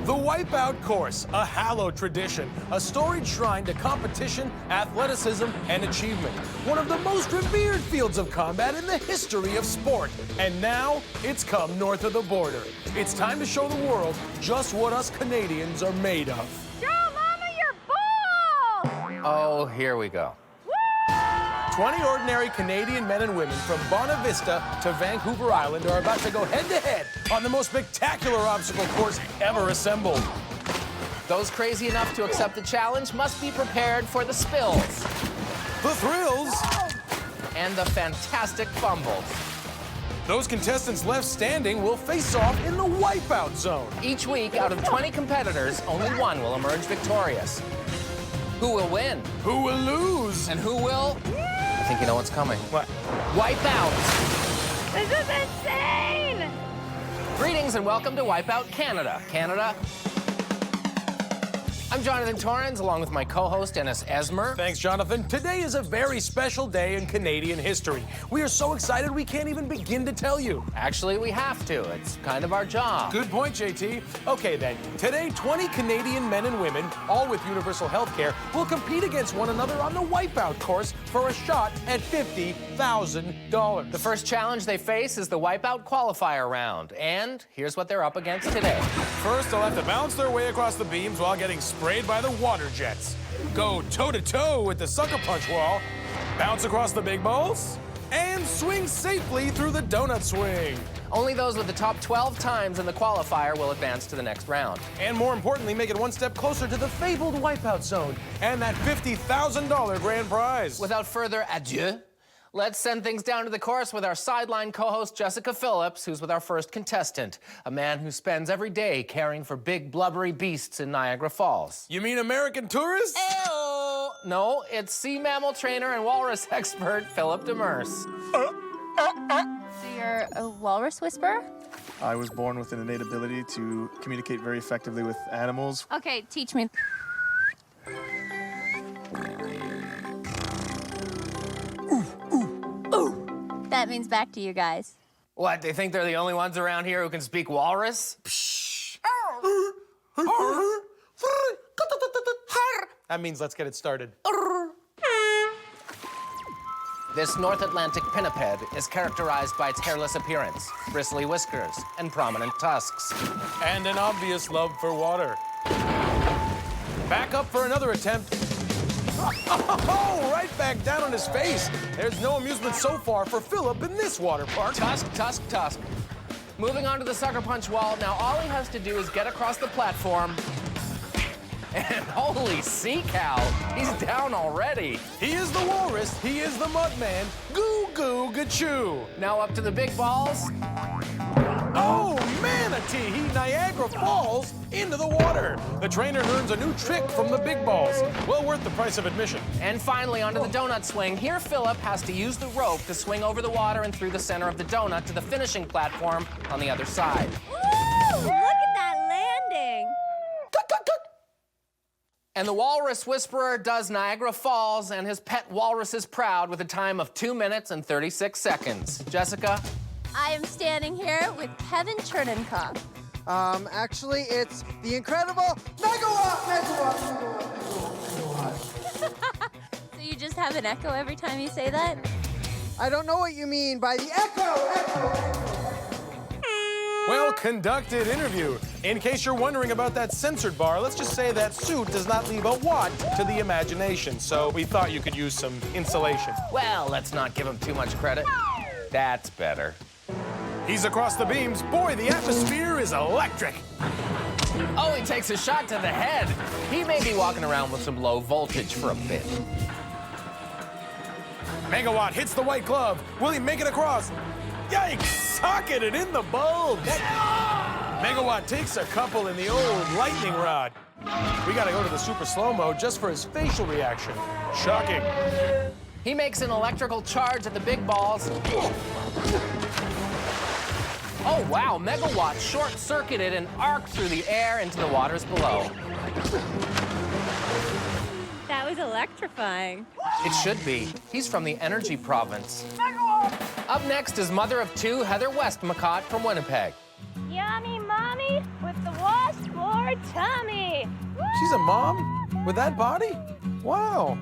The Wipeout course, a hallowed tradition, a storied shrine to competition, athleticism, and achievement. One of the most revered fields of combat in the history of sport. And now, it's come north of the border. It's time to show the world just what us Canadians are made of. Show Mama your ball! Oh, here we go. 20 ordinary Canadian men and women from Bonavista Vista to Vancouver Island are about to go head-to-head on the most spectacular obstacle course ever assembled. Those crazy enough to accept the challenge must be prepared for the spills. The thrills. And the fantastic fumbles. Those contestants left standing will face off in the Wipeout zone. Each week, out of 20 competitors, only one will emerge victorious. Who will win? Who will lose? And who will? I think you know what's coming. What? Wipeout! This is insane! Greetings and welcome to Wipeout Canada. Canada. I'm Jonathan Torrens, along with my co-host, Dennis Esmer. Thanks, Jonathan. Today is a very special day in Canadian history. We are so excited we can't even begin to tell you. Actually, we have to. It's kind of our job. Good point, JT. Okay, then. Today, 20 Canadian men and women, all with universal health care, will compete against one another on the Wipeout course for a shot at $50,000. The first challenge they face is the Wipeout Qualifier round. And here's what they're up against today. First, they'll have to bounce their way across the beams while getting sprayed by the water jets. Go toe-to-toe with the sucker punch wall, bounce across the big balls, and swing safely through the donut swing. Only those with the top 12 times in the qualifier will advance to the next round. And more importantly, make it one step closer to the fabled Wipeout zone and that $50,000 grand prize. Without further ado, let's send things down to the course with our sideline co-host, Jessica Phillips, who's with our first contestant, a man who spends every day caring for big, blubbery beasts in Niagara Falls. You mean American tourists? Ew. No, it's sea mammal trainer and walrus expert, Philip Demers. So you're a walrus whisperer? I was born with an innate ability to communicate very effectively with animals. Okay, teach me. That means back to you guys. What, they think they're the only ones around here who can speak walrus? That means let's get it started. This North Atlantic pinniped is characterized by its hairless appearance, bristly whiskers, and prominent tusks. And an obvious love for water. Back up for another attempt. Oh, right back down on his face. There's no amusement so far for Philip in this water park. Tusk, tusk, tusk. Moving on to the sucker punch wall. Now all he has to do is get across the platform. And holy sea cow, he's down already. He is the walrus, he is the mud man. Goo goo gachoo. Now up to the big balls. Oh, manatee, he Niagara Falls into the water. The trainer learns a new trick from the big balls. Well worth the price of admission. And finally onto the donut swing. Here Philip has to use the rope to swing over the water and through the center of the donut to the finishing platform on the other side. Woo! Look at that landing. And the Walrus Whisperer does Niagara Falls, and his pet walrus is proud with a time of 2 minutes and 36 seconds. Jessica? I am standing here with Kevin Chernenkov. Actually, it's the incredible megawatt. So you just have an echo every time you say that? I don't know what you mean by the echo. Well-conducted interview. In case you're wondering about that censored bar, let's just say that suit does not leave a watt to the imagination, so we thought you could use some insulation. Well, let's not give him too much credit. That's better. He's across the beams. Boy, the atmosphere is electric. Oh, he takes a shot to the head. He may be walking around with some low voltage for a bit. Megawatt hits the white glove. Will he make it across? Yikes! Socketed in the bulbs. Megawatt takes a couple in the old lightning rod. We gotta go to the super slow-mo just for his facial reaction. Shocking. He makes an electrical charge at the big balls. Oh, wow, Megawatt short-circuited and arced through the air into the waters below. That was electrifying. It should be. He's from the Energy Province. Up next is mother of two, Heather Westmacott from Winnipeg. Yummy mommy with the washboard. tummy. She's a mom? With that body? Wow.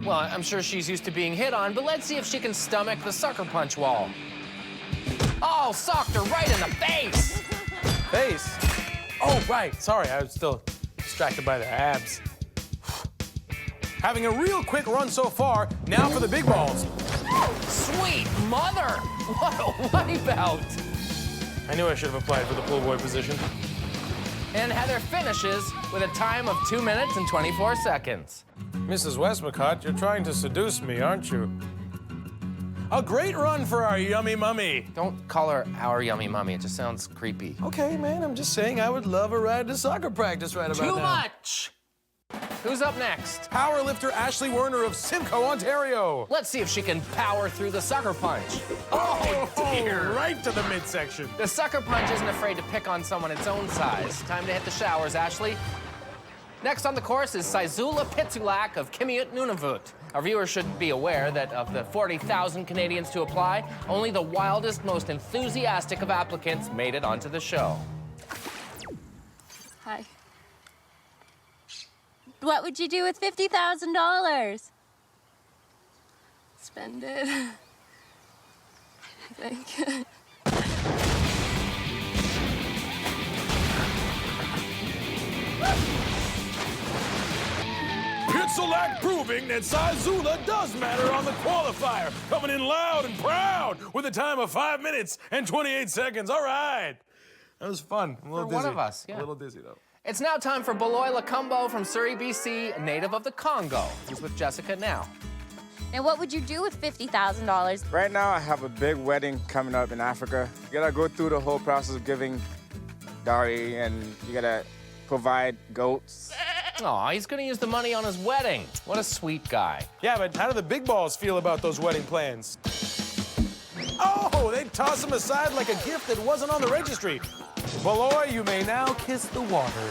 Well, I'm sure she's used to being hit on, but let's see if she can stomach the sucker punch wall. Oh, socked her right in the face. Face? Oh, right. Sorry, I was still distracted by the abs. Having a real quick run so far, now for the big balls. Sweet mother! What a wipeout! I knew I should have applied for the pool boy position. And Heather finishes with a time of 2 minutes and 24 seconds. Mrs. Westmacott, you're trying to seduce me, aren't you? A great run for our yummy mummy. Don't call her our yummy mummy, it just sounds creepy. Okay, man, I'm just saying I would love a ride to soccer practice right about now. Too much! Who's up next? Powerlifter Ashley Werner of Simcoe, Ontario. Let's see if she can power through the sucker punch. Oh, dear. Right to the midsection. The sucker punch isn't afraid to pick on someone its own size. Time to hit the showers, Ashley. Next on the course is Saizula Pitsulak of Kimiut Nunavut. Our viewers should be aware that of the 40,000 Canadians to apply, only the wildest, most enthusiastic of applicants made it onto the show. Hi. What would you do with $50,000? Spend it. I think. Pitsulak proving that Saizula does matter on the qualifier. Coming in loud and proud with a time of 5 minutes and 28 seconds. All right. That was fun. I'm a little For one dizzy. of us, yeah. A little dizzy, though. It's now time for Beloy Lacumbo from Surrey, BC, a native of the Congo, who's with Jessica now. Now, what would you do with $50,000? Right now, I have a big wedding coming up in Africa. You gotta go through the whole process of giving dowry, and you gotta provide goats. Aw, he's gonna use the money on his wedding. What a sweet guy. Yeah, but how do the big balls feel about those wedding plans? Oh, they toss them aside like a gift that wasn't on the registry. Beloy, you may now kiss the water.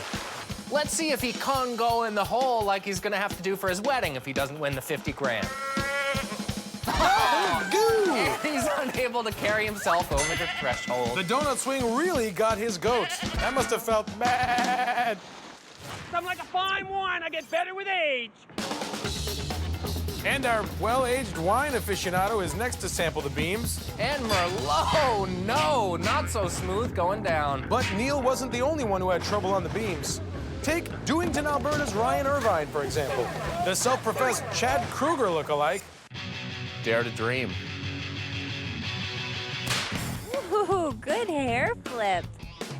Let's see if he can't go in the hole like he's gonna have to do for his wedding if he doesn't win the 50 grand. Oh, goo! And he's unable to carry himself over the threshold. The donut swing really got his goat. That must have felt bad. I'm like a fine wine. I get better with age. And our well-aged wine aficionado is next to sample the beams. And Merlot, no, not so smooth going down. But Neil wasn't the only one who had trouble on the beams. Take Dewington, Alberta's Ryan Irvine, for example. The self-professed Chad Kruger look-alike. Dare to dream. Ooh, good hair flip.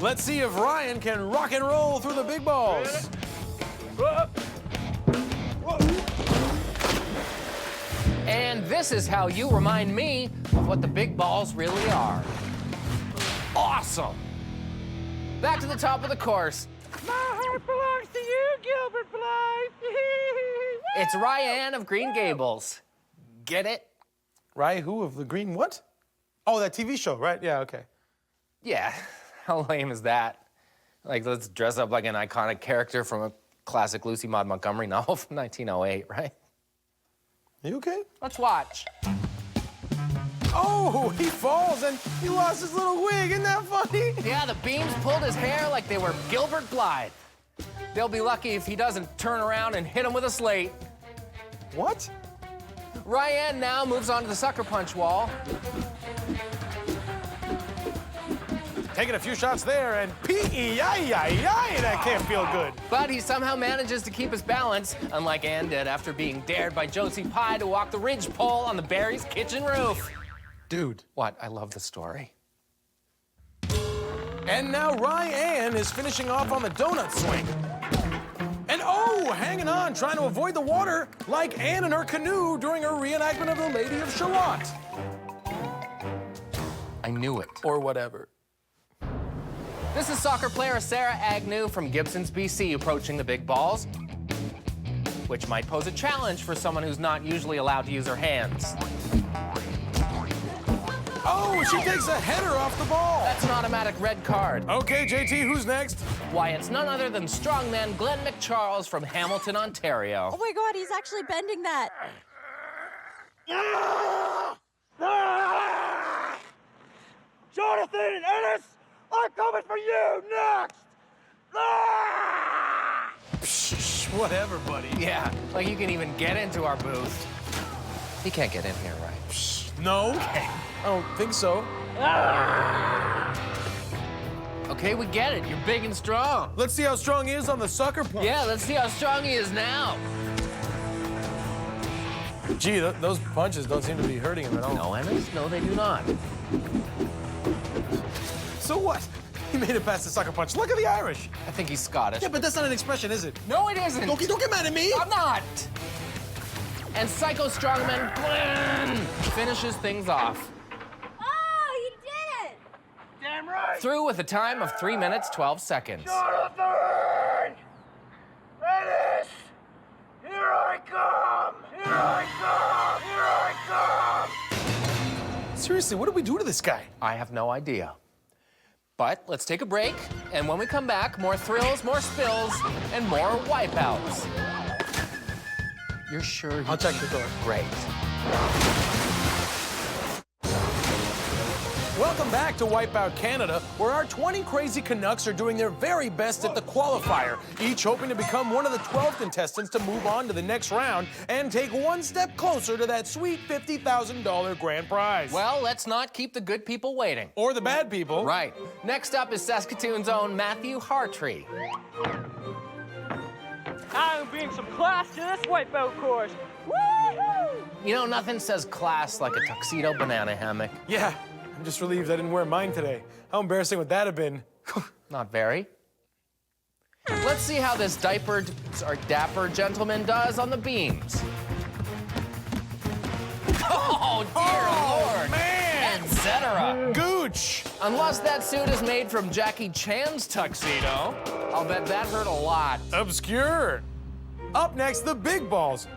Let's see if Ryan can rock and roll through the big balls. And this is how you remind me of what the big balls really are. Awesome. Back to the top of the course. My heart belongs to you, Gilbert Blythe. It's Ryan of Green Gables. Get it? Ryan who of the Green what? Oh, that TV show, right? Yeah, okay. Yeah, how lame is that? Like, let's dress up like an iconic character from a classic Lucy Maud Montgomery novel from 1908, right? You okay? Let's watch. Oh, he falls and he lost his little wig. Isn't that funny? Yeah, the beams pulled his hair like they were Gilbert Blythe. They'll be lucky if he doesn't turn around and hit him with a slate. What? Ryan now moves on to the sucker punch wall. Taking a few shots there and P-E-I-I-I, that can't feel good. But he somehow manages to keep his balance, unlike Ann did after being dared by Josie Pye to walk the ridge pole on the Barry's kitchen roof. Dude. What? I love the story. And now Ryan is finishing off on the donut swing. And oh, hanging on, trying to avoid the water like Anne in her canoe during her reenactment of the Lady of Shalott. I knew it. Or whatever. This is soccer player Sarah Agnew from Gibsons, BC, approaching the big balls, which might pose a challenge for someone who's not usually allowed to use her hands. Oh, she takes a header off the ball. That's an automatic red card. Okay, JT, who's next? Why, it's none other than strongman Glenn McCharles from Hamilton, Ontario. Oh my God, he's actually bending that. Jonathan and Ennis, I'm coming for you next. Psh, whatever, buddy. Yeah, like you can even get into our booth. He can't get in here, right? No, I don't think so. Okay, we get it. You're big and strong. Let's see how strong he is on the sucker punch. Yeah, let's see how strong he is now. Gee, those punches don't seem to be hurting him at all. No, Ennis, no, they do not. So what? He made it past the sucker punch. Look at the Irish. I think he's Scottish. Yeah, but that's not an expression, is it? No, it isn't. Don't get mad at me. I'm not. And Psycho Strongman Glenn finishes things off. Oh, you did it! Damn right. Through with a time of 3 minutes, 12 seconds. Jonathan! Ennis! Here I come! Here I come! Here I come! Seriously, what did we do to this guy? I have no idea. But let's take a break, and when we come back, more thrills, more spills, and more wipeouts. You're sure? I'll check the door. Great. Welcome back to Wipeout Canada, where our 20 crazy Canucks are doing their very best at the Qualifier, each hoping to become one of the 12 contestants to move on to the next round and take one step closer to that sweet $50,000 grand prize. Well, let's not keep the good people waiting. Or the bad people. Right. Next up is Saskatoon's own Matthew Hartree. I'm bringing some class to this wipeout course. Woo-hoo! You know, nothing says class like a tuxedo banana hammock. Yeah, I'm just relieved I didn't wear mine today. How embarrassing would that have been? Not very. Let's see how this diapered or dapper gentleman does on the beams. Oh, dear Lord. Man! Etc. Gooch! Unless that suit is made from Jackie Chan's tuxedo, I'll bet that hurt a lot. Obscure. Up next, the big balls.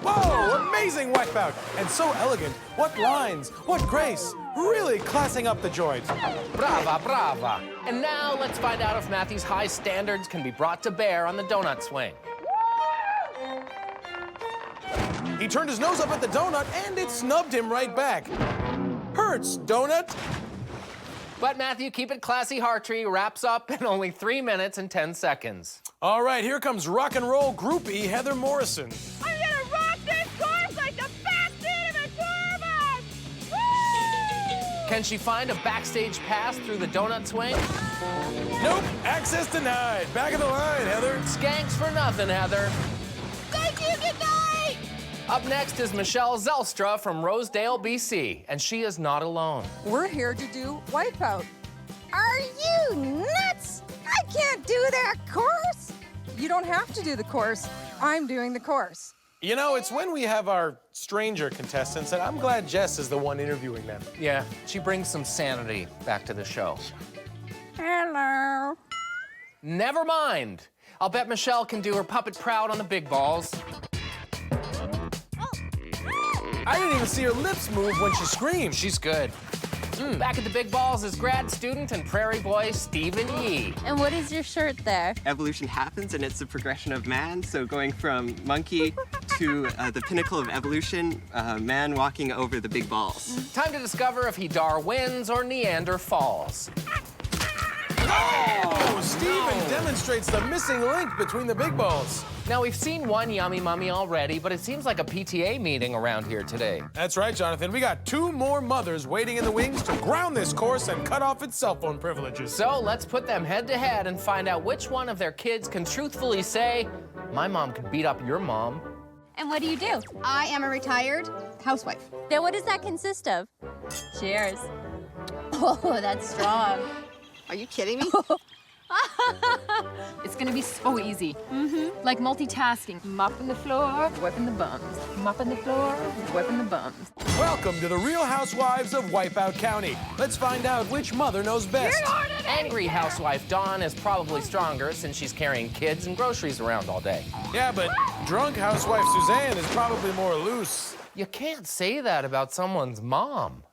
Whoa, amazing wipeout. And so elegant. What lines, what grace. Really classing up the joint. Brava, brava. And now let's find out if Matthew's high standards can be brought to bear on the donut swing. He turned his nose up at the donut and it snubbed him right back. Hurts, donut. But Matthew, keep it classy, Hartree wraps up in only 3 minutes and 10 seconds. All right, here comes rock and roll groupie Heather Morrison. I'm gonna rock this course like the backseat of a tour bus! Woo! Can she find a backstage pass through the donut swing? Nope, access denied. Back of the line, Heather. Skanks for nothing, Heather. Thank you, good night! Up next is Michelle Zelstra from Rosedale, BC, and she is not alone. We're here to do Wipeout. Are you nuts? I can't do that course. You don't have to do the course. I'm doing the course. You know, it's when we have our stranger contestants that I'm glad Jess is the one interviewing them. Yeah, she brings some sanity back to the show. Hello. Never mind. I'll bet Michelle can do her puppet proud on the big balls. I didn't even see her lips move when she screamed. She's good. Back at the big balls is grad student and prairie boy Stephen Yee. And what is your shirt there? Evolution happens, and it's the progression of man. So going from monkey to the pinnacle of evolution, man walking over the big balls. Time to discover if he Darwins or Neander falls. Oh, Steven demonstrates the missing link between the big balls. Now, we've seen one yummy mummy already, but it seems like a PTA meeting around here today. That's right, Jonathan. We got 2 more mothers waiting in the wings to ground this course and cut off its cell phone privileges. So let's put them head to head and find out which one of their kids can truthfully say, my mom could beat up your mom. And what do you do? I am a retired housewife. Then what does that consist of? Cheers. Oh, that's strong. Are you kidding me? It's gonna be so easy. Like multitasking. Mopping the floor, wiping the bums. Mopping the floor, wiping the bums. Welcome to the Real Housewives of Wipeout County. Let's find out which mother knows best. Angry housewife Dawn is probably stronger since she's carrying kids and groceries around all day. Yeah, but drunk housewife Suzanne is probably more loose. You can't say that about someone's mom.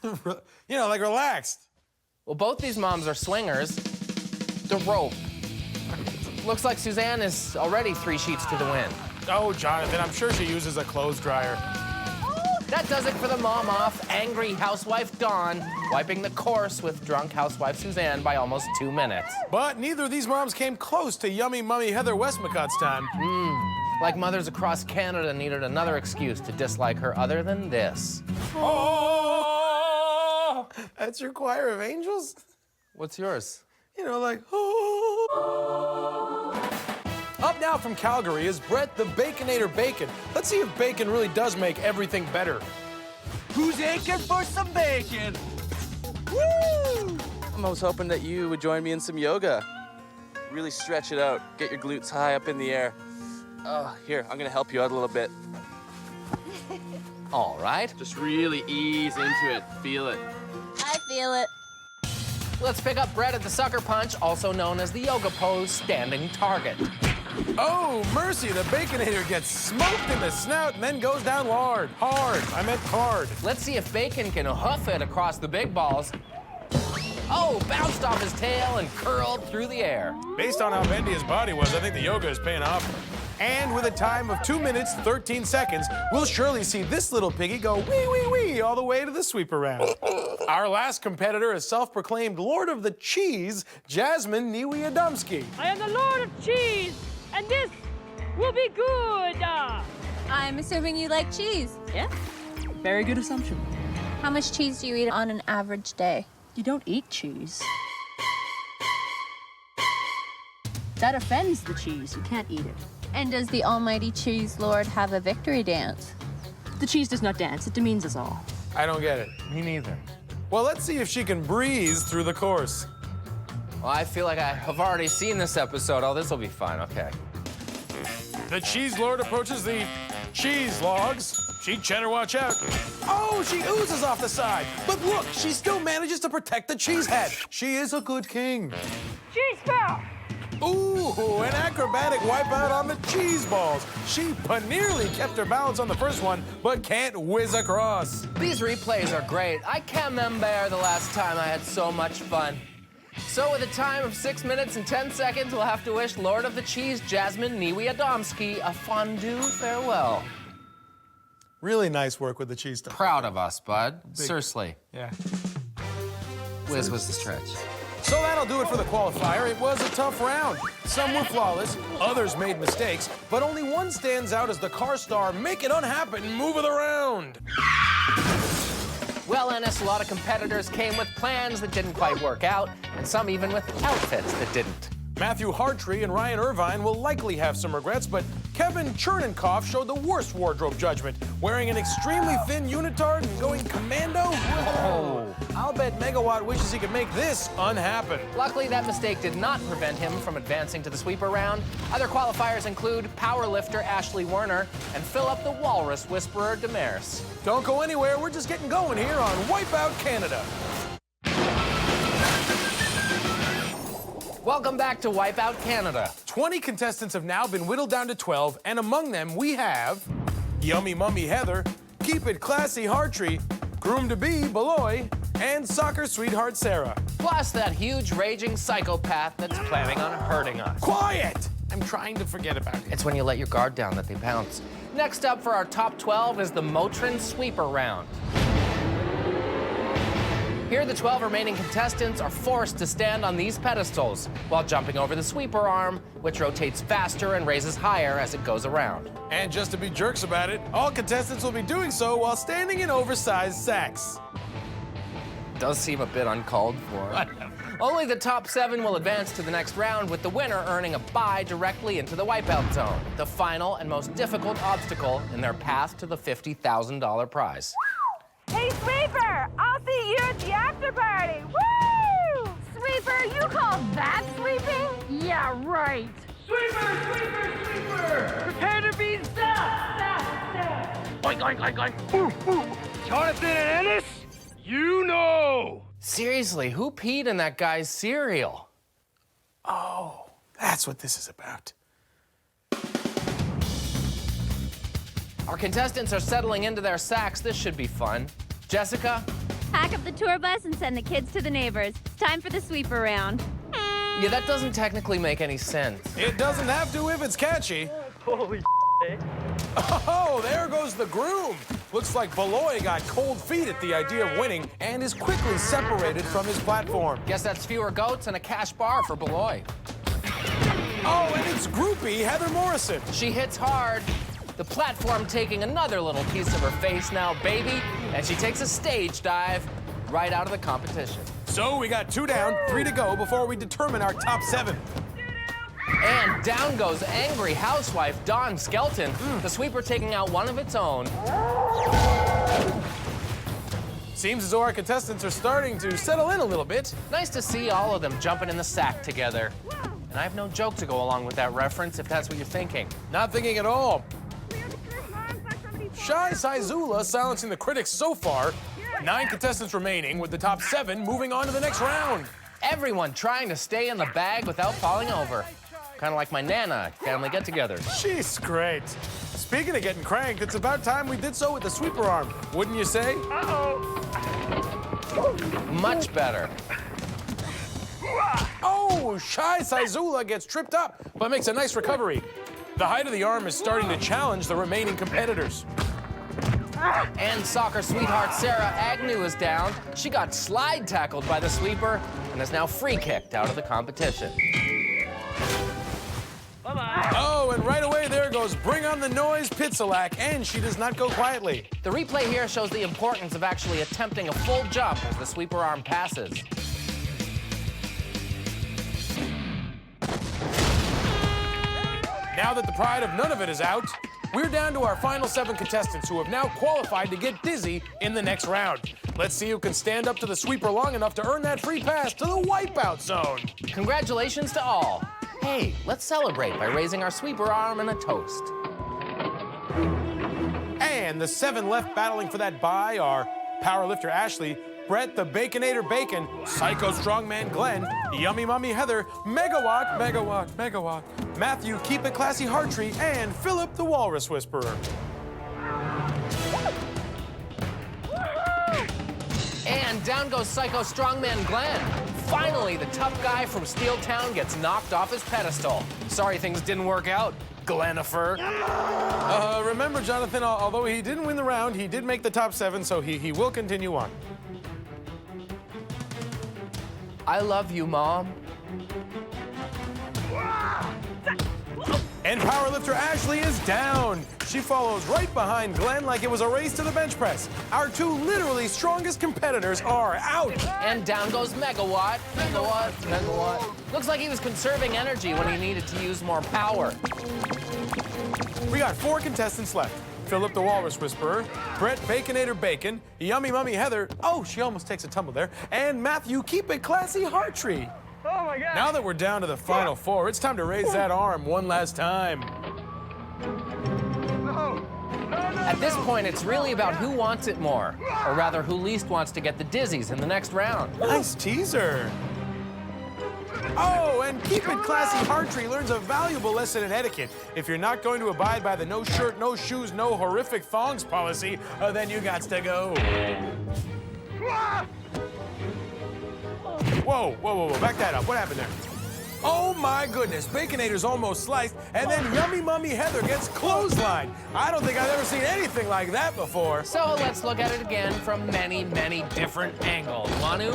You know, like relaxed. Well, both these moms are swingers. The rope. Looks like Suzanne is already 3 sheets to the wind. Oh, Jonathan, I'm sure she uses a clothes dryer. That does it for the mom off. Angry housewife Dawn wiping the course with drunk housewife Suzanne by almost 2 minutes. But neither of these moms came close to yummy mummy Heather Westmacott's time. Like mothers across Canada needed another excuse to dislike her other than this. Oh! That's your choir of angels? What's yours? You know, like, oh. Up now from Calgary is Brett the Baconator Bacon. Let's see if bacon really does make everything better. Who's aching for some bacon? Woo! I was hoping that you would join me in some yoga. Really stretch it out. Get your glutes high up in the air. Here, I'm gonna help you out a little bit. All right. Just really ease into it. Feel it. I feel it. Let's pick up Brett at the sucker punch, also known as the yoga pose standing target. Oh, mercy, the Baconator gets smoked in the snout and then goes down hard. Hard, I meant hard. Let's see if Bacon can hoof it across the big balls. Oh, bounced off his tail and curled through the air. Based on how bendy his body was, I think the yoga is paying off. And with a time of 2 minutes, 13 seconds, we'll surely see this little piggy go wee, wee, wee all the way to the sweeper round. Our last competitor is self-proclaimed Lord of the Cheese, Jasmine Niewiadomski. I am the Lord of Cheese, and this will be good. I'm assuming you like cheese. Yeah, very good assumption. How much cheese do you eat on an average day? You don't eat cheese. That offends the cheese. You can't eat it. And does the almighty cheese lord have a victory dance? The cheese does not dance. It demeans us all. I don't get it. Me neither. Well, let's see if she can breeze through the course. Well, I feel like I have already seen this episode. Oh, this will be fun. Okay. The cheese lord approaches the cheese logs. She'd better watch out. Oh, she oozes off the side. But look, she still manages to protect the cheese head. She is a good king. Cheese fell. Ooh, an acrobatic wipeout on the cheese balls. She nearly kept her balance on the first one, but can't whiz across. These replays are great. I can't remember the last time I had so much fun. So with a time of 6 minutes and 10 seconds, we'll have to wish Lord of the Cheese, Jasmine Niewiadomski, a fondue farewell. Really nice work with the cheese stuff. Proud of us, bud. Seriously. Yeah. Whiz was the stretch. So that'll do it for the qualifier. It was a tough round. Some were flawless, others made mistakes, but only one stands out as the car star make it unhappen, move it around. Well, Ennis, a lot of competitors came with plans that didn't quite work out, and some even with outfits that didn't. Matthew Hartree and Ryan Irvine will likely have some regrets, but Kevin Chernenkoff showed the worst wardrobe judgment, wearing an extremely thin unitard and going commando. Whoa. I'll bet Megawatt wishes he could make this unhappen. Luckily, that mistake did not prevent him from advancing to the sweeper round. Other qualifiers include powerlifter Ashley Werner and Philip the Walrus Whisperer Demers. Don't go anywhere, we're just getting going here on Wipeout Canada. Welcome back to Wipeout Canada. 20 contestants have now been whittled down to 12, and among them we have Yummy Mummy Heather, Keep It Classy Hartree, Groom-to-be Beloy, and Soccer Sweetheart Sarah. Plus that huge raging psychopath that's planning on hurting us. Quiet! I'm trying to forget about it. It's when you let your guard down that they pounce. Next up for our top 12 is the Motrin Sweeper Round. Here, the 12 remaining contestants are forced to stand on these pedestals while jumping over the sweeper arm, which rotates faster and raises higher as it goes around. And just to be jerks about it, all contestants will be doing so while standing in oversized sacks. Does seem a bit uncalled for. Only the top 7 will advance to the next round, with the winner earning a bye directly into the wipeout zone, the final and most difficult obstacle in their path to the $50,000 prize. Hey, Sweeper, I'll see you at the after party. Woo! Sweeper, you call that sweeping? Yeah, right. Sweeper, sweeper, sweeper! Prepare to be stuffed! Oink, oink, oink, oink. Ooh, ooh. Jonathan and Ennis, you know. Seriously, who peed in that guy's cereal? Oh, that's what this is about. Our contestants are settling into their sacks. This should be fun. Jessica? Pack up the tour bus and send the kids to the neighbors. It's time for the sweeper round. Yeah, that doesn't technically make any sense. It doesn't have to if it's catchy. Holy Oh, there goes the groom. Looks like Beloy got cold feet at the idea of winning and is quickly separated from his platform. Guess that's fewer goats and a cash bar for Beloy. Oh, and it's groupie Heather Morrison. She hits hard. The platform taking another little piece of her face now, baby, and she takes a stage dive right out of the competition. So we got 2 down, 3 to go before we determine our top 7. And down goes angry housewife Dawn Skelton, the sweeper taking out one of its own. Seems as though our contestants are starting to settle in a little bit. Nice to see all of them jumping in the sack together. And I have no joke to go along with that reference, if that's what you're thinking. Not thinking at all. Shy Saizula silencing the critics so far. 9 contestants remaining, with the top 7 moving on to the next round. Everyone trying to stay in the bag without falling over. Kind of like my Nana family get-together. She's great. Speaking of getting cranked, it's about time we did so with the sweeper arm, wouldn't you say? Much better. Oh, Shy Saizula gets tripped up, but makes a nice recovery. The height of the arm is starting to challenge the remaining competitors. And soccer sweetheart Sarah Agnew is down. She got slide tackled by the sweeper and is now free kicked out of the competition. Bye-bye. Oh, and right away there goes Bring on the Noise Pitsalak, and she does not go quietly. The replay here shows the importance of actually attempting a full jump as the sweeper arm passes. Now that the pride of none of it is out, we're down to our final 7 contestants who have now qualified to get dizzy in the next round. Let's see who can stand up to the sweeper long enough to earn that free pass to the Wipeout Zone. Congratulations to all. Hey, let's celebrate by raising our sweeper arm in a toast. And the 7 left battling for that bye are powerlifter Ashley, Brett the Baconator Bacon, Psycho Strongman Glenn, Yummy Mummy Heather, Megawatt, Matthew Keep It Classy Hartree, and Philip the Walrus Whisperer. And down goes Psycho Strongman Glenn. Finally, the tough guy from Steel Town gets knocked off his pedestal. Sorry things didn't work out, Glenifer. Remember, Jonathan, although he didn't win the round, he did make the top 7, so he will continue on. I love you, Mom. And powerlifter Ashley is down. She follows right behind Glenn like it was a race to the bench press. Our 2 literally strongest competitors are out. And down goes Megawatt. Looks like he was conserving energy when he needed to use more power. We got 4 contestants left. Philip the Walrus Whisperer, Brett Baconator Bacon, Yummy Mummy Heather, oh, she almost takes a tumble there, and Matthew Keep It Classy Hartree. Oh my God. Now that we're down to the final 4, it's time to raise that arm one last time. At this point, it's really about who wants it more, or rather, who least wants to get the dizzies in the next round. Nice teaser. Oh, and Keep It Classy Hartree learns a valuable lesson in etiquette. If you're not going to abide by the no shirt, no shoes, no horrific thongs policy, then you gots to go. Whoa, back that up. What happened there? Oh my goodness, Baconator's almost sliced, and then Yummy Mummy Heather gets clotheslined. I don't think I've ever seen anything like that before. So let's look at it again from many, many different angles. Manu?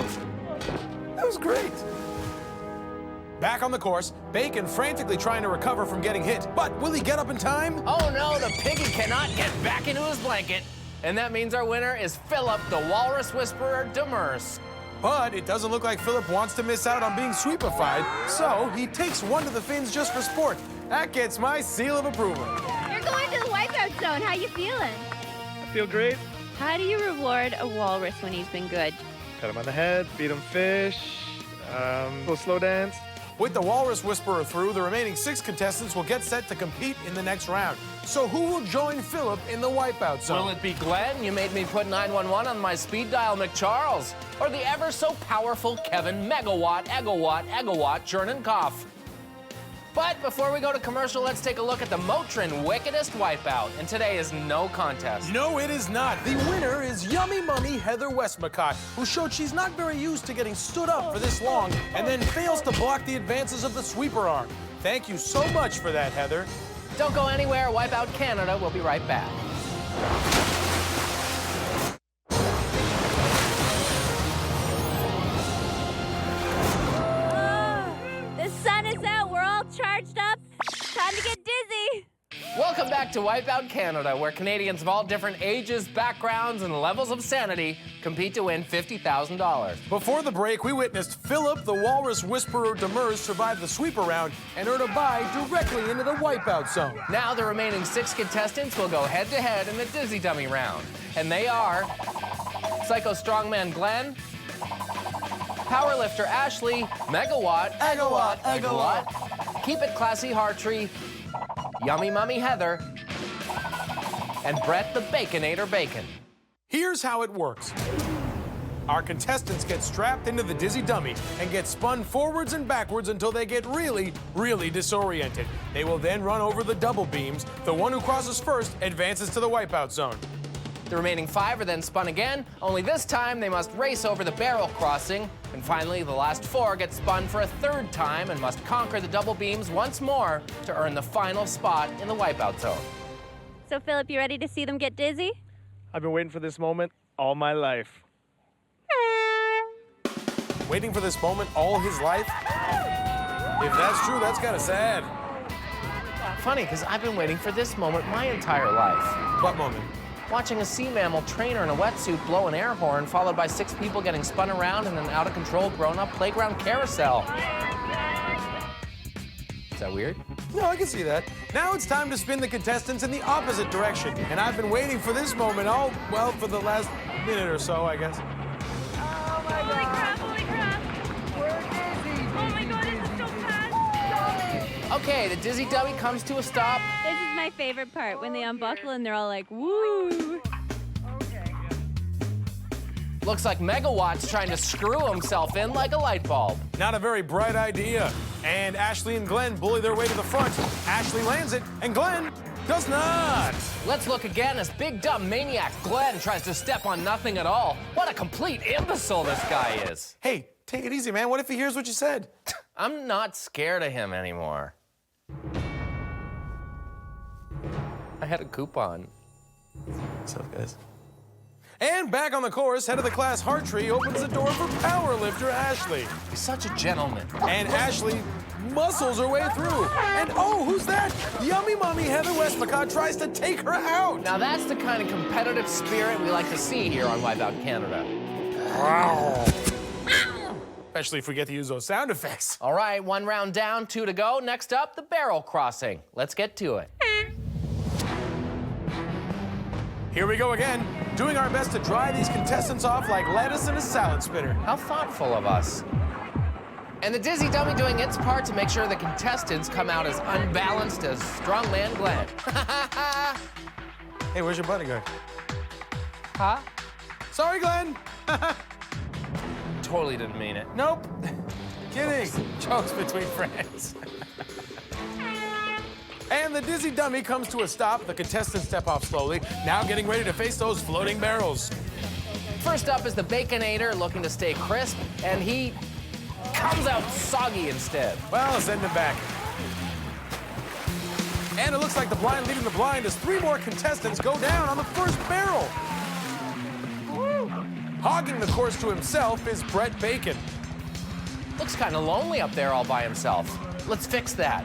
That was great. Back on the course, Bacon frantically trying to recover from getting hit, but will he get up in time? Oh no, the piggy cannot get back into his blanket. And that means our winner is Philip the Walrus Whisperer Demers. But it doesn't look like Philip wants to miss out on being sweepified, so he takes one to the fins just for sport. That gets my seal of approval. You're going to the Wipeout Zone. How you feeling? I feel great. How do you reward a walrus when he's been good? Pat him on the head, feed him fish, little slow dance. With the Walrus Whisperer through, the remaining 6 contestants will get set to compete in the next round. So who will join Philip in the Wipeout Zone? Will it be Glenn? You made me put 911 on my speed dial, McCharles. Or the ever so powerful Kevin Megawatt, Chernenkopf. But before we go to commercial, let's take a look at the Motrin wickedest wipeout. And today is no contest. No, it is not. The winner is Yummy Mummy Heather Westmacott, who showed she's not very used to getting stood up for this long and then fails to block the advances of the sweeper arm. Thank you so much for that, Heather. Don't go anywhere. Wipeout Canada will be right back. back to Wipeout Canada, where Canadians of all different ages, backgrounds, and levels of sanity compete to win $50,000. Before the break, we witnessed Philip, the Walrus Whisperer Demers, survive the sweep around and earn a bye directly into the Wipeout zone. Now the remaining 6 contestants will go head-to-head in the Dizzy Dummy round. And they are Psycho Strongman Glenn, Powerlifter Ashley, Megawatt, Egawatt, Keep It Classy Hartree, Yummy Mummy Heather, and Brett the Baconator Bacon. Here's how it works. Our contestants get strapped into the Dizzy Dummy and get spun forwards and backwards until they get really, really disoriented. They will then run over the double beams. The one who crosses first advances to the Wipeout zone. The remaining 5 are then spun again, only this time they must race over the barrel crossing. And finally, the last 4 get spun for a 3rd time and must conquer the double beams once more to earn the final spot in the Wipeout zone. So, Philip, you ready to see them get dizzy? I've been waiting for this moment all my life. Waiting for this moment all his life? If that's true, that's kind of sad. Funny, because I've been waiting for this moment my entire life. What moment? Watching a sea mammal trainer in a wetsuit blow an air horn, followed by 6 people getting spun around in an out-of-control grown-up playground carousel. Is that weird? No, I can see that. Now it's time to spin the contestants in the opposite direction. And I've been waiting for this moment for the last minute or so, I guess. Oh my God. Holy crap. We're dizzy. Oh my God, this is so fast. Okay, the Dizzy Dummy comes to a stop. This is my favorite part, when they unbuckle and they're all like, woo. Okay. Looks like Megawatt's trying to screw himself in like a light bulb. Not a very bright idea. And Ashley and Glenn bully their way to the front. Ashley lands it, and Glenn does not. Let's look again as big dumb maniac Glenn tries to step on nothing at all. What a complete imbecile this guy is. Hey, take it easy, man. What if he hears what you said? I'm not scared of him anymore. I had a coupon. What's up, guys? And back on the course, head of the class Hartree opens the door for powerlifter Ashley. He's such a gentleman. And Ashley muscles her way through. And oh, who's that? Yummy Mummy Heather Westmacott tries to take her out. Now that's the kind of competitive spirit we like to see here on Wipeout Canada. Especially if we get to use those sound effects. All right, 1 round down, 2 to go. Next up, the barrel crossing. Let's get to it. Here we go again, doing our best to dry these contestants off like lettuce in a salad spinner. How thoughtful of us. And the Dizzy Dummy doing its part to make sure the contestants come out as unbalanced as Strongman Glenn. Hey, where's your bodyguard? Huh? Sorry, Glenn. Totally didn't mean it. Nope. Kidding. Jokes between friends. And the Dizzy Dummy comes to a stop. The contestants step off slowly, now getting ready to face those floating barrels. First up is the Baconator, looking to stay crisp, and he comes out soggy instead. Well, send him back. And it looks like the blind leading the blind as 3 more contestants go down on the first barrel. Woo. Hogging the course to himself is Brett Bacon. Looks kind of lonely up there all by himself. Let's fix that.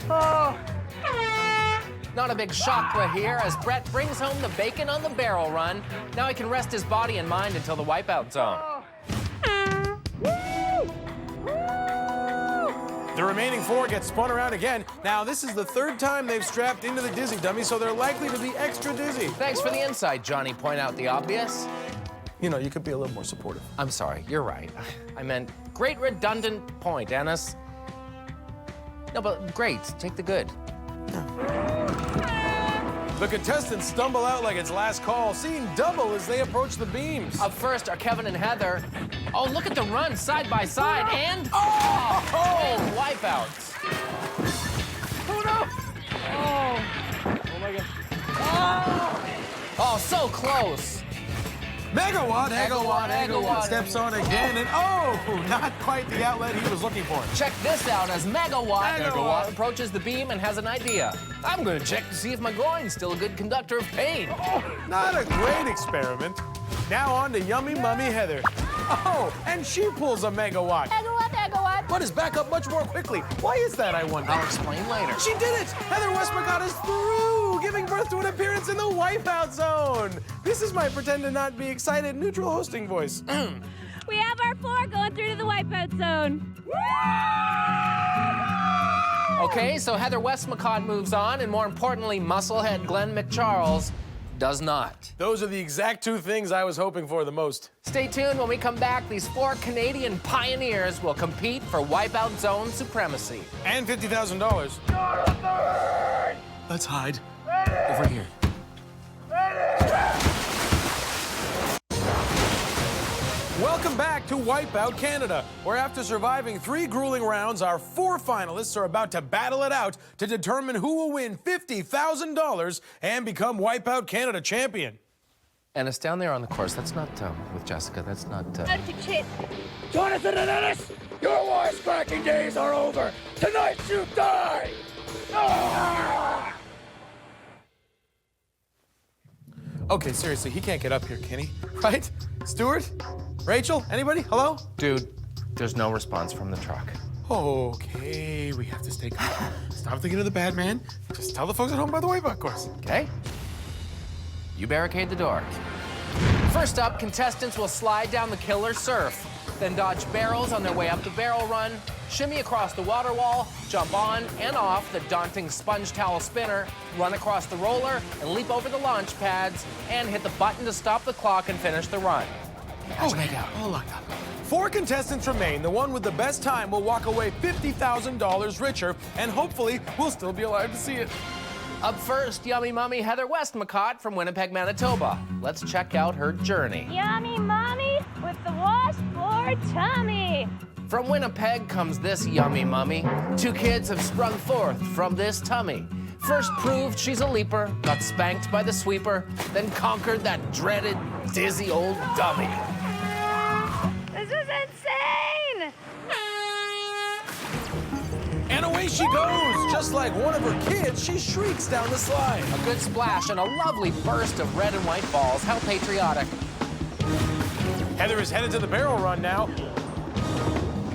Oh. Not a big chakra here as Brett brings home the bacon on the barrel run. Now he can rest his body and mind until the Wipeout zone. The remaining 4 get spun around again. Now, this is the 3rd time they've strapped into the Dizzy Dummy, so they're likely to be extra dizzy. Thanks for the insight, Johnny. Point out the obvious. You know, you could be a little more supportive. I'm sorry, you're right. I meant great redundant point, Ennis. No, but great, take the good. The contestants stumble out like it's last call, seeing double as they approach the beams. Up first are Kevin and Heather. Oh, look at the run side by side and wipeouts. Oh no! Oh my God. Oh, so close. Megawatt steps on again, and oh, not quite the outlet he was looking for. Check this out as Megawatt approaches the beam and has an idea. I'm gonna check to see if my groin's still a good conductor of pain. Oh, not a great experiment. Now on to Yummy Mummy Heather. Oh, and she pulls a megawatt. Megawatt, megawatt. But is back up much more quickly. Why is that, I wonder? I'll explain later. She did it! Heather Westmacott is through, giving birth to an appearance in the Wipeout Zone. This is my pretend to not be excited neutral hosting voice. We have our 4 going through to the Wipeout Zone. Okay, so Heather Westmacott moves on, and more importantly, musclehead Glenn McCharles does not. Those are the exact 2 things I was hoping for the most. Stay tuned. When we come back, these 4 Canadian pioneers will compete for Wipeout Zone supremacy. And $50,000. Let's hide. Over here. Welcome back to Wipeout Canada, where after surviving 3 grueling rounds, our 4 finalists are about to battle it out to determine who will win $50,000 and become Wipeout Canada Champion. Ennis, down there on the course, that's not with Jessica, that's not... Jonathan and Ennis, your wisecracking days are over. Tonight you die! Ah! Okay, seriously, he can't get up here, can he? Right? Stuart? Rachel? Anybody? Hello? Dude, there's no response from the truck. Okay, we have to stay calm. Stop thinking of the bad man. Just tell the folks at home about the Wipeout course. Okay? You barricade the door. First up, contestants will slide down the killer surf, then dodge barrels on their way up the barrel run, shimmy across the water wall, jump on and off the daunting sponge towel spinner, run across the roller, and leap over the launch pads, and hit the button to stop the clock and finish the run. All locked up. 4 contestants remain. The one with the best time will walk away $50,000 richer, and hopefully we'll still be alive to see it. Up first, Yummy Mummy Heather Westmacott from Winnipeg, Manitoba. Let's check out her journey. Yummy mommy with the washboard tummy. From Winnipeg comes this Yummy Mummy. 2 kids have sprung forth from this tummy. First proved she's a leaper, got spanked by the sweeper, then conquered that dreaded, dizzy old dummy. This is insane! And away she goes. Just like one of her kids, she shrieks down the slide. A good splash and a lovely burst of red and white balls. How patriotic. Heather is headed to the barrel run now.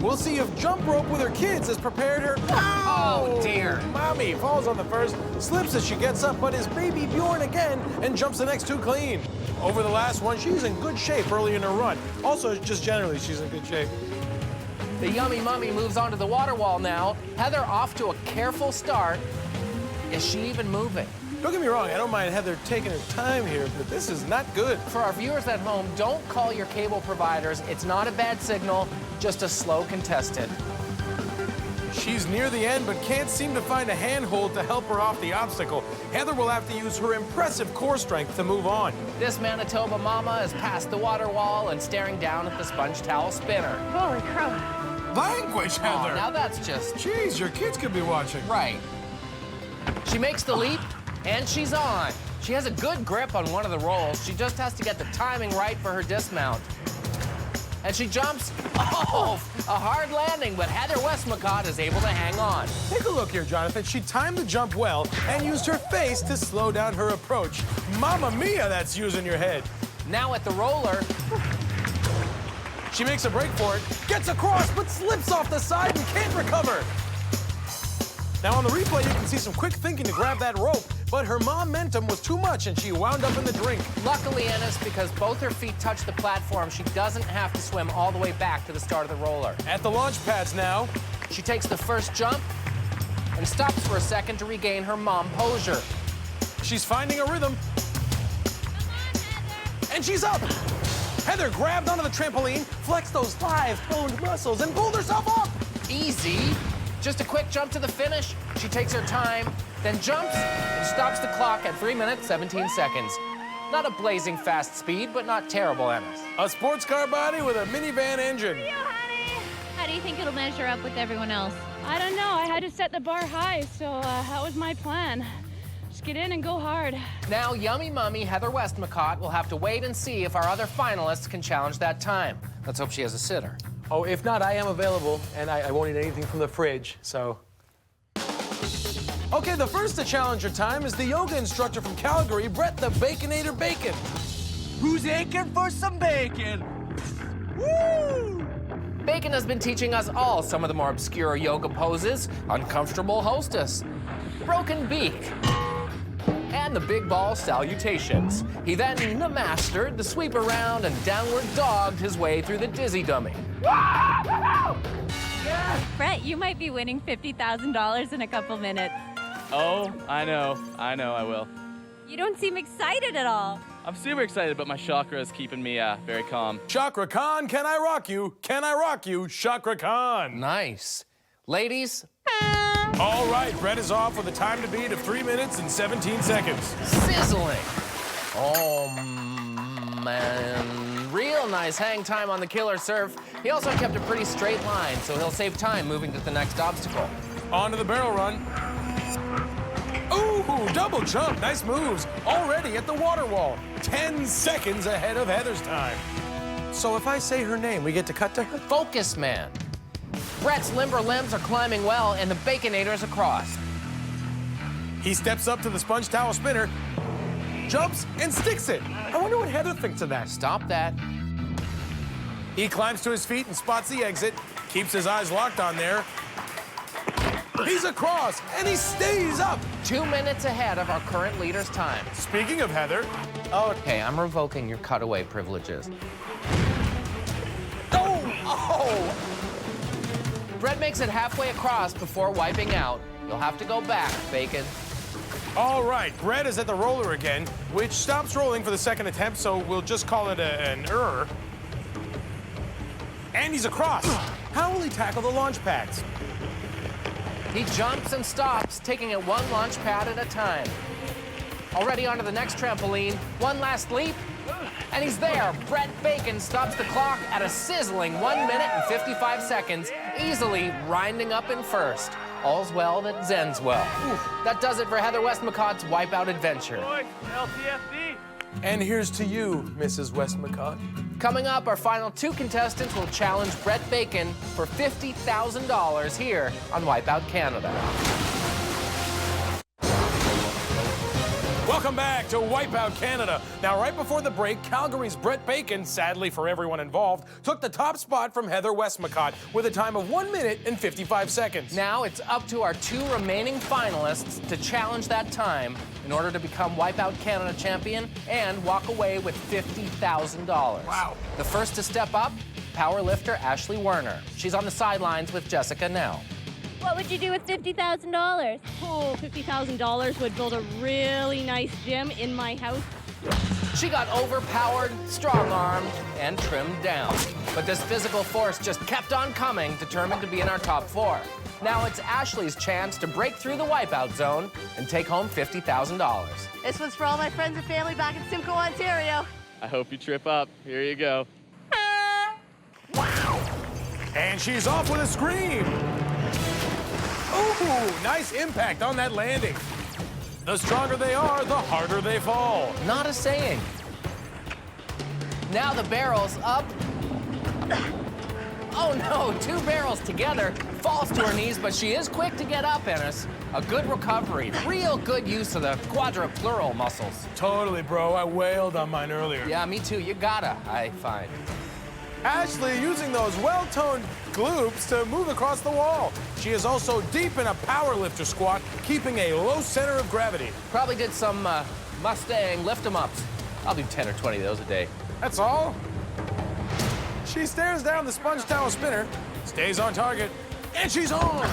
We'll see if jump rope with her kids has prepared her. Oh, dear. Mommy falls on the first, slips as she gets up, but is baby Bjorn again and jumps the next 2 clean. Over the last one, she's in good shape early in her run. Also, just generally, she's in good shape. The Yummy Mummy moves onto the water wall now. Heather off to a careful start. Is she even moving? Don't get me wrong, I don't mind Heather taking her time here, but this is not good. For our viewers at home, don't call your cable providers. It's not a bad signal, just a slow contestant. She's near the end, but can't seem to find a handhold to help her off the obstacle. Heather will have to use her impressive core strength to move on. This Manitoba mama is past the water wall and staring down at the sponge towel spinner. Holy crap. Language, Heather! Oh, now that's just... Jeez, your kids could be watching. Right. She makes the leap, and she's on. She has a good grip on one of the rolls. She just has to get the timing right for her dismount. And she jumps. Oh, a hard landing, but Heather Westmacott is able to hang on. Take a look here, Jonathan. She timed the jump well and used her face to slow down her approach. Mamma mia, that's using your head. Now at the roller. She makes a break for it, gets across, but slips off the side and can't recover. Now on the replay, you can see some quick thinking to grab that rope, but her momentum was too much and she wound up in the drink. Luckily, Ennis, because both her feet touch the platform, she doesn't have to swim all the way back to the start of the roller. At the launch pads now. She takes the first jump and stops for a second to regain her mom-posure. She's finding a rhythm. And she's up. Heather grabbed onto the trampoline, flexed those 5-toned muscles, and pulled herself up. Easy. Just a quick jump to the finish. She takes her time, then jumps and stops the clock at 3 minutes, 17 seconds. Not a blazing fast speed, but not terrible, Ennis. A sports car body with a minivan engine. How do you think it'll measure up with everyone else? I don't know. I had to set the bar high, so that was my plan. Just get in and go hard. Now, Yummy Mummy Heather Westmacott will have to wait and see if our other finalists can challenge that time. Let's hope she has a sitter. Oh, if not, I am available, and I won't eat anything from the fridge, so. Okay, the first to challenge her time is the yoga instructor from Calgary, Brett the Baconator Bacon. Who's aching for some bacon? Woo! Bacon has been teaching us all some of the more obscure yoga poses, uncomfortable hostess, broken beak, and the big ball salutations. He then mastered the sweep around and downward dogged his way through the dizzy dummy. Brett, you might be winning $50,000 in a couple minutes. Oh, I know, I will. You don't seem excited at all. I'm super excited, but my chakra is keeping me very calm. Chakra Khan, can I rock you? Can I rock you, Chakra Khan? Nice. Ladies? All right, Brett is off with a time to beat of 3 minutes and 17 seconds. Sizzling. Oh, man. Real nice hang time on the killer surf. He also kept a pretty straight line, so he'll save time moving to the next obstacle. On to the barrel run. Ooh, double jump, nice moves. Already at the water wall. 10 seconds ahead of Heather's time. So if I say her name, we get to cut to her? Focus man. Brett's limber limbs are climbing well, and the Baconator's across. He steps up to the sponge towel spinner, jumps, and sticks it. I wonder what Heather thinks of that. Stop that. He climbs to his feet and spots the exit, keeps his eyes locked on there. He's across, and he stays up. 2 minutes ahead of our current leader's time. Speaking of Heather. Okay, I'm revoking your cutaway privileges. Oh! Brett makes it halfway across before wiping out. You'll have to go back, Bacon. All right, Brett is at the roller again, which stops rolling for the second attempt, so we'll just call it an error. And he's across. How will he tackle the launch pads? He jumps and stops, taking it one launch pad at a time. Already onto the next trampoline. One last leap, and he's there. Brett Bacon stops the clock at a sizzling 1 minute and 55 seconds, easily winding up in first. All's well that ends well. That does it for Heather Westmacott's Wipeout adventure. LTFD. And here's to you, Mrs. Westmacott. Coming up, our final 2 contestants will challenge Brett Bacon for $50,000 here on Wipeout Canada. Welcome back to Wipeout Canada. Now, right before the break, Calgary's Brett Bacon, sadly for everyone involved, took the top spot from Heather Westmacott with a time of 1 minute and 55 seconds. Now it's up to our 2 remaining finalists to challenge that time in order to become Wipeout Canada Champion and walk away with $50,000. Wow. The first to step up, powerlifter Ashley Werner. She's on the sidelines with Jessica now. What would you do with $50,000? Oh, $50,000 would build a really nice gym in my house. She got overpowered, strong-armed, and trimmed down. But this physical force just kept on coming, determined to be in our top 4. Now it's Ashley's chance to break through the wipeout zone and take home $50,000. This one's for all my friends and family back in Simcoe, Ontario. I hope you trip up. Here you go. And she's off with a scream. Ooh, nice impact on that landing. The stronger they are, the harder they fall. Not a saying. Now the barrel's up. Oh no, 2 barrels together. Falls to her knees, but she is quick to get up, Ennis. A good recovery. Real good use of the quadripleural muscles. Totally, bro. I wailed on mine earlier. Yeah, me too. You gotta, I find. Ashley using those well-toned glutes to move across the wall. She is also deep in a powerlifter squat, keeping a low center of gravity. Probably did some Mustang lift-em-ups. I'll do 10 or 20 of those a day. That's all. She stares down the sponge towel spinner, stays on target, and she's on.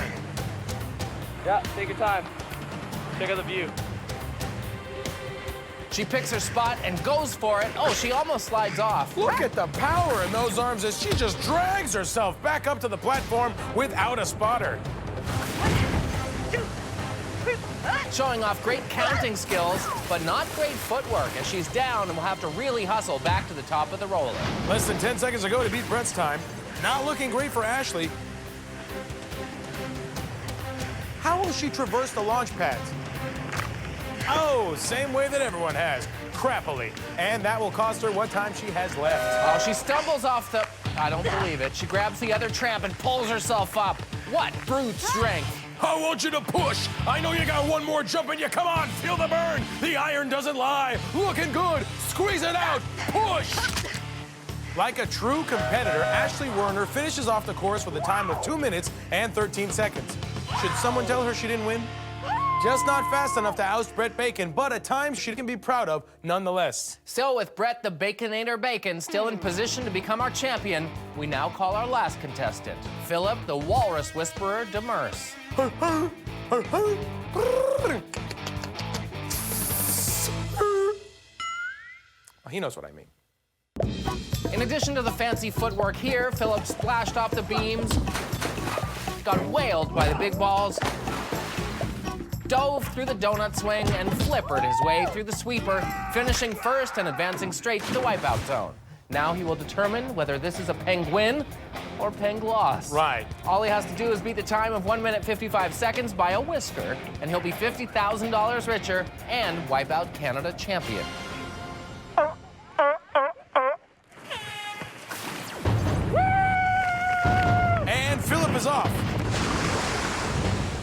Yeah, take your time. Check out the view. She picks her spot and goes for it. Oh, she almost slides off. Look at the power in those arms as she just drags herself back up to the platform without a spotter. Showing off great counting skills, but not great footwork, as she's down and will have to really hustle back to the top of the roller. Less than 10 seconds ago to beat Brett's time. Not looking great for Ashley. How will she traverse the launch pads? Oh, same way that everyone has, crappily. And that will cost her what time she has left. Oh, she stumbles off the... I don't believe it. She grabs the other tramp and pulls herself up. What brute strength. I want you to push. I know you got one more jump in you. Come on, feel the burn. The iron doesn't lie. Looking good. Squeeze it out. Push. Like a true competitor, Ashley Werner finishes off the course with a time of 2 minutes and 13 seconds. Should someone tell her she didn't win? Just not fast enough to oust Brett Bacon, but a time she can be proud of nonetheless. So with Brett the Baconator Bacon still in position to become our champion, we now call our last contestant, Philip the Walrus Whisperer Demers. He knows what I mean. In addition to the fancy footwork here, Philip splashed off the beams, got whaled by the big balls, dove through the donut swing, and flippered his way through the sweeper, finishing first and advancing straight to the wipeout zone. Now he will determine whether this is a penguin or pengloss. Right. All he has to do is beat the time of 1 minute 55 seconds by a whisker, and he'll be $50,000 richer and Wipeout Canada Champion. And Philip is off.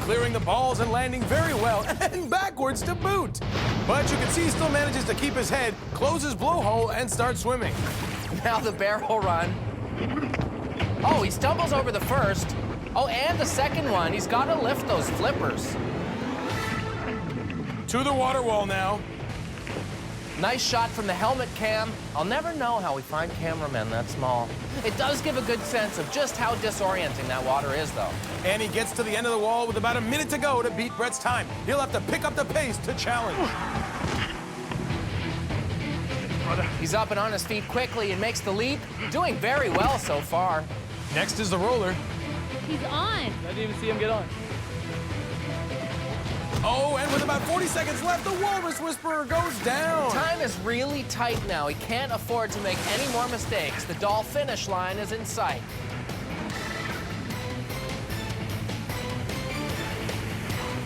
Clearing the balls and landing very well, and backwards to boot. But you can see he still manages to keep his head, close his blowhole, and start swimming. Now the barrel run. Oh, he stumbles over the first. Oh, and the second one. He's got to lift those flippers. To the water wall now. Nice shot from the helmet cam. I'll never know how we find cameramen that small. It does give a good sense of just how disorienting that water is, though. And he gets to the end of the wall with about a minute to go to beat Brett's time. He'll have to pick up the pace to challenge. He's up and on his feet quickly and makes the leap. Doing very well so far. Next is the roller. He's on. I didn't even see him get on. Oh, and with about 40 seconds left, the Walrus Whisperer goes down. Time is really tight now. He can't afford to make any more mistakes. The doll finish line is in sight.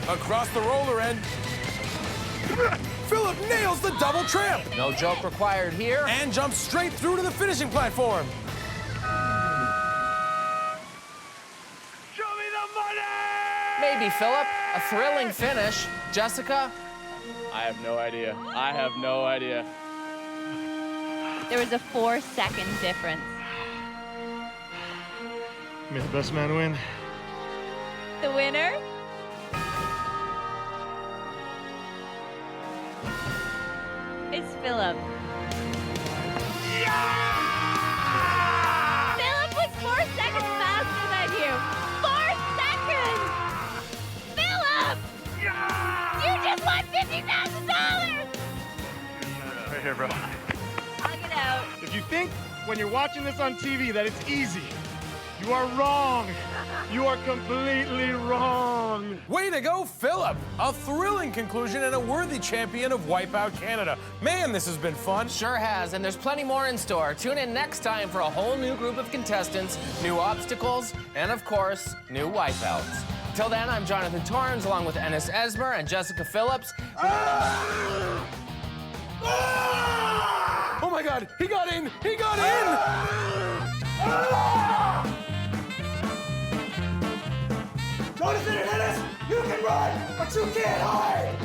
Across the roller end, Philip nails the double tramp. No joke required here. And jumps straight through to the finishing platform. Show me the money! Maybe, Philip. A thrilling finish. Jessica? I have no idea. I have no idea. There was a 4-second difference. May the best man win. The winner? It's Philip. Philip was 4 seconds faster than you. 4 seconds! Philip! You just won $50,000! Right here, bro. Hug it out. If you think when you're watching this on TV that it's easy, you are wrong. You are completely wrong. Way to go, Philip! A thrilling conclusion and a worthy champion of Wipeout Canada. Man, this has been fun. Sure has, and there's plenty more in store. Tune in next time for a whole new group of contestants, new obstacles, and of course, new wipeouts. Till then, I'm Jonathan Torrens, along with Ennis Esmer and Jessica Phillips. Oh my God, he got in! He got in! Jonathan and Ennis, you can run, but you can't hide!